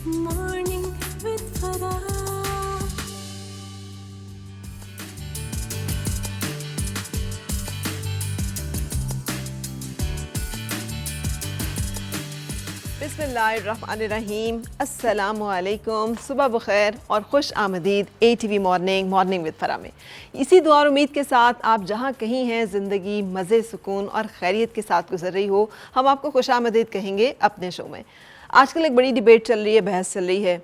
Morning with Farah. बिस्मिल्लाहिर्रहमानिर्रहीम, अस्सलामुअलैकुम, सुबह बखैर और खुश आमदीद ATV मॉर्निंग विद फरा में। इसी दुआ और उम्मीद के साथ आप जहाँ कहीं हैं ज़िंदगी मज़े, सुकून और खैरियत के साथ गुजर रही हो, हम आपको खुश आमदीद कहेंगे अपने शो में। आजकल एक बड़ी डिबेट चल रही है, बहस चल रही है।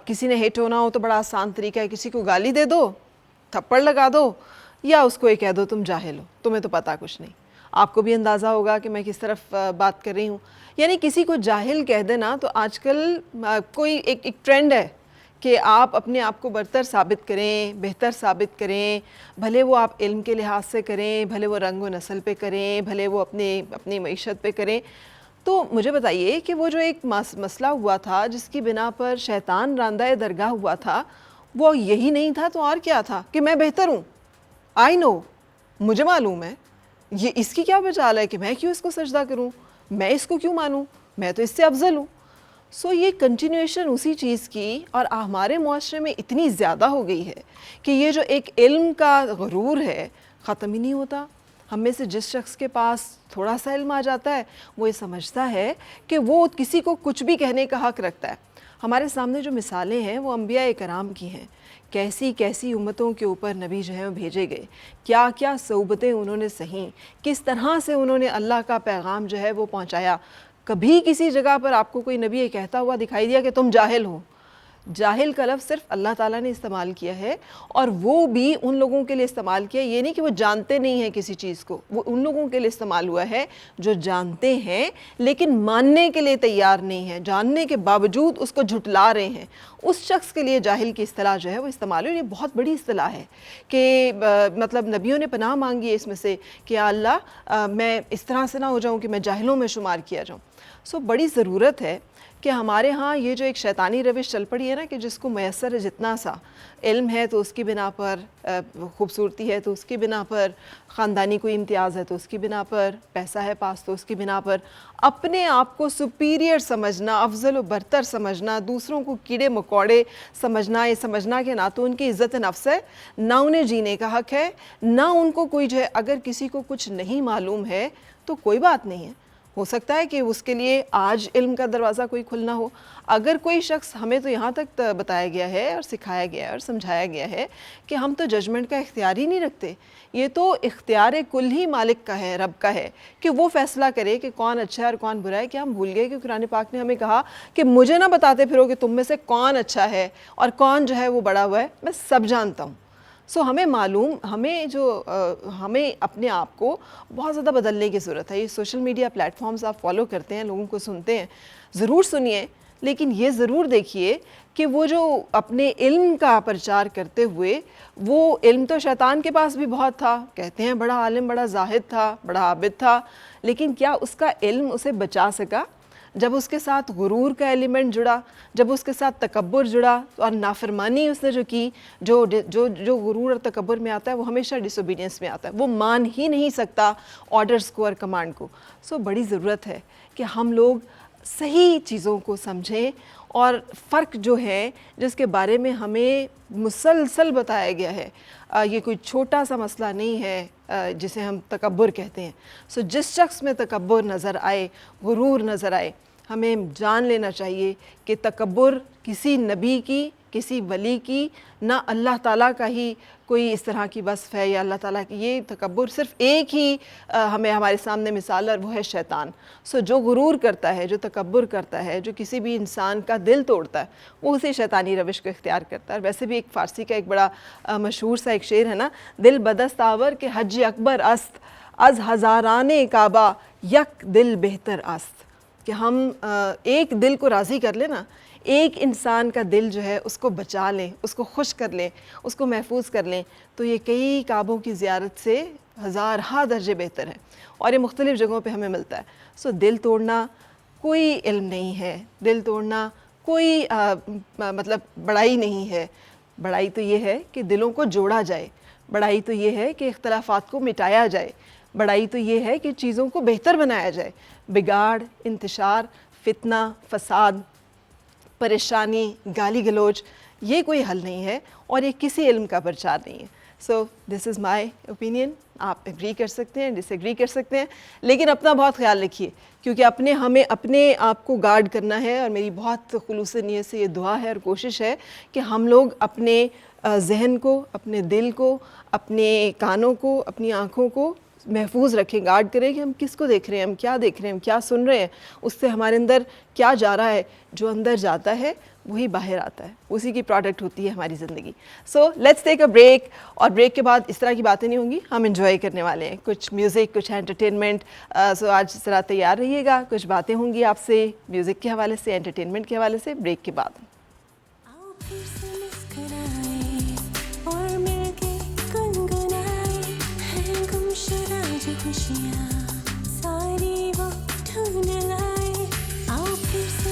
किसी ने हिट होना हो तो बड़ा आसान तरीका है, किसी को गाली दे दो, थप्पड़ लगा दो, या उसको ये कह दो तुम जाहिल हो, तुम्हें तो पता कुछ नहीं। आपको भी अंदाज़ा होगा कि मैं किस तरफ बात कर रही हूँ। यानी किसी को जाहिल कह देना तो आजकल कोई एक ट्रेंड है कि आप अपने आप को बरतर साबित करें, बेहतर साबित करें, भले वो आप इल्म के लिहाज से करें, भले वो रंग व नस्ल पे करें, भले वो अपनी मईशत पे करें। तो मुझे बताइए कि वो जो एक मसला हुआ था जिसकी बिना पर शैतान रांदा दरगाह हुआ था, वो यही नहीं था तो और क्या था कि मैं बेहतर हूँ, आई नो, मुझे मालूम है, ये इसकी क्या मजाल है कि मैं क्यों इसको सजदा करूं, मैं इसको क्यों मानूं, मैं तो इससे अफजल हूँ। सो ये कंटिन्यूएशन उसी चीज़ की और हमारे मुआशरे में इतनी ज़्यादा हो गई है कि ये जो एक इल्म का गुरूर है ख़त्म ही नहीं होता। हम में से जिस शख्स के पास थोड़ा सा इल्म आ जाता है वो ये समझता है कि वो किसी को कुछ भी कहने का हक़ रखता है। हमारे सामने जो मिसालें हैं वो अंबिया कराम की हैं, कैसी कैसी उम्मतों के ऊपर नबी जो हैं वो भेजे गए, क्या क्या सऊबतें उन्होंने सहीं, किस तरह से उन्होंने अल्लाह का पैगाम जो है वो पहुंचाया। कभी किसी जगह पर आपको कोई नबी ये कहता हुआ दिखाई दिया कि तुम जाहिल हो? जाहिल का लफ्ज़ सिर्फ अल्लाह ताला ने इस्तेमाल किया है, और वो भी उन लोगों के लिए इस्तेमाल किया, ये नहीं कि वो जानते नहीं हैं किसी चीज़ को, वो उन लोगों के लिए इस्तेमाल हुआ है जो जानते हैं लेकिन मानने के लिए तैयार नहीं हैं, जानने के बावजूद उसको झुटला रहे हैं। उस शख्स के लिए जाहिल की इस्तिलाह जो है वो इस्तेमाल हुई। ये बहुत बड़ी इस्तिलाह है कि मतलब नबियों ने पनाह मांगी है इसमें से कि या अल्लाह मैं इस तरह से ना हो जाऊँ कि मैं जाहिलों में शुमार किया जाऊँ। सो बड़ी ज़रूरत है कि हमारे यहाँ ये जो एक शैतानी रविश चल पड़ी है ना कि जिसको मैसर है जितना सा इल्म है तो उसकी बिना पर, खूबसूरती है तो उसकी बिना पर, ख़ानदानी कोई इम्तियाज़ है तो उसकी बिना पर, पैसा है पास तो उसकी बिना पर, अपने आप को सुपीरियर समझना, अफजल व बरतर समझना, दूसरों को कीड़े मकोड़े समझना, ये समझना कि ना तो उनकी इज़्ज़त नफ्स है, ना उन्हें जीने का हक़ है, ना उनको कोई जो है, अगर किसी को कुछ नहीं मालूम है तो कोई बात नहीं है, हो सकता है कि उसके लिए आज इल्म का दरवाज़ा कोई खुलना हो। अगर कोई शख्स, हमें तो यहाँ तक बताया गया है और सिखाया गया है और समझाया गया है कि हम तो जजमेंट का इख्तियार ही नहीं रखते, ये तो इख्तियार कुल ही मालिक का है, रब का है कि वो फ़ैसला करे कि कौन अच्छा है और कौन बुरा है। कि हम भूल गए कि कुरान पाक ने हमें कहा कि मुझे ना बताते फिरो कि तुम में से कौन अच्छा है और कौन जो है वो बड़ा हुआ है, मैं सब जानता हूँ। सो हमें मालूम, हमें अपने आप को बहुत ज़्यादा बदलने की ज़रूरत है। ये सोशल मीडिया प्लेटफॉर्म्स आप फॉलो करते हैं, लोगों को सुनते हैं, ज़रूर सुनिए, लेकिन ये ज़रूर देखिए कि वो जो अपने इल्म का प्रचार करते हुए, वो इल्म तो शैतान के पास भी बहुत था, कहते हैं बड़ा आलिम, बड़ा जाहिद था, बड़ा आबिद था, लेकिन क्या उसका इल्म उसे बचा सका? जब उसके साथ गुरूर का एलिमेंट जुड़ा, जब उसके साथ तकब्बुर जुड़ा और नाफरमानी उसने जो की, जो गुरूर और तकब्बुर में आता है वो हमेशा डिसोबीडियंस में आता है, वो मान ही नहीं सकता ऑर्डर्स को और कमांड को। सो बड़ी ज़रूरत है कि हम लोग सही चीज़ों को समझें और फ़र्क जो है जिसके बारे में हमें मुसलसल बताया गया है, ये कोई छोटा सा मसला नहीं है जिसे हम तकब्बुर कहते हैं। सो जिस शख्स में तकब्बुर नज़र आए, गुरूर नज़र आए, हमें जान लेना चाहिए कि तकब्बुर किसी नबी की, किसी वली की, ना अल्लाह ताला का ही कोई इस तरह की वस्फ़ है या अल्लाह ताला की। ये तकब्बुर सिर्फ़ एक ही हमें हमारे सामने मिसाल है और वो है शैतान। सो जो गुरूर करता है, जो तकब्बुर करता है, जो किसी भी इंसान का दिल तोड़ता है, वो उसी शैतानी रविश को इख्तियार करता है। वैसे भी एक फ़ारसी का एक बड़ा मशहूर सा एक शेर है ना, दिल बदस्त आवर के हज अकबर अस्त, अज हज़ाराने काबा यक दिल बेहतर अस्त। कि हम एक दिल को राज़ी कर लें ना, एक इंसान का दिल जो है उसको बचा लें, उसको खुश कर लें, उसको महफूज कर लें, तो ये कई काबों की ज़ियारत से हज़ारहा दर्जे बेहतर है और ये मुख्तलिफ़ जगहों पे हमें मिलता है। सो दिल तोड़ना कोई इल्म नहीं है, दिल तोड़ना कोई मतलब बड़ाई नहीं है। बड़ाई तो ये है कि दिलों को जोड़ा जाए, बड़ाई तो ये है कि इख्तलाफात को मिटाया जाए, बड़ाई तो ये है कि चीज़ों को बेहतर बनाया जाए। बिगाड़, इंतशार, फितना, फसाद, پریشانی، گالی گلوچ، یہ کوئی حل نہیں ہے اور یہ کسی علم کا پرچار نہیں ہے. سو دس از مائی اوپینین. آپ ایگری کر سکتے ہیں، ڈس ایگری کر سکتے ہیں، لیکن اپنا بہت خیال رکھیے کیونکہ ہمیں اپنے آپ کو گارڈ کرنا ہے. اور میری بہت خلوص نیت سے یہ دعا ہے اور کوشش ہے کہ ہم لوگ اپنے ذہن کو، اپنے دل کو، اپنے کانوں کو، اپنی آنکھوں کو محفوظ رکھیں، گارڈ کریں کہ ہم کس کو دیکھ رہے ہیں، ہم کیا دیکھ رہے ہیں، ہم کیا سن رہے ہیں، اس سے ہمارے اندر کیا جا رہا ہے. جو اندر جاتا ہے وہی باہر آتا ہے، اسی کی پروڈکٹ ہوتی ہے ہماری زندگی. So let's take a break, اور بریک کے بعد اس طرح کی باتیں نہیں ہوں گی، ہم انجوائے کرنے والے ہیں، کچھ میوزک، کچھ انٹرٹینمنٹ. سو آج اس طرح تیار رہیے گا، کچھ باتیں ہوں گی آپ سے میوزک کے حوالے سے، انٹرٹینمنٹ کے حوالے سے، بریک کے بعد. آؤ پھر سے مسکرائیں اور مل کے گنگنائیں، ہیں گمشدہ جو خوشیاں ساری وہ ڈھونڈ لائیں. آؤ پھر سے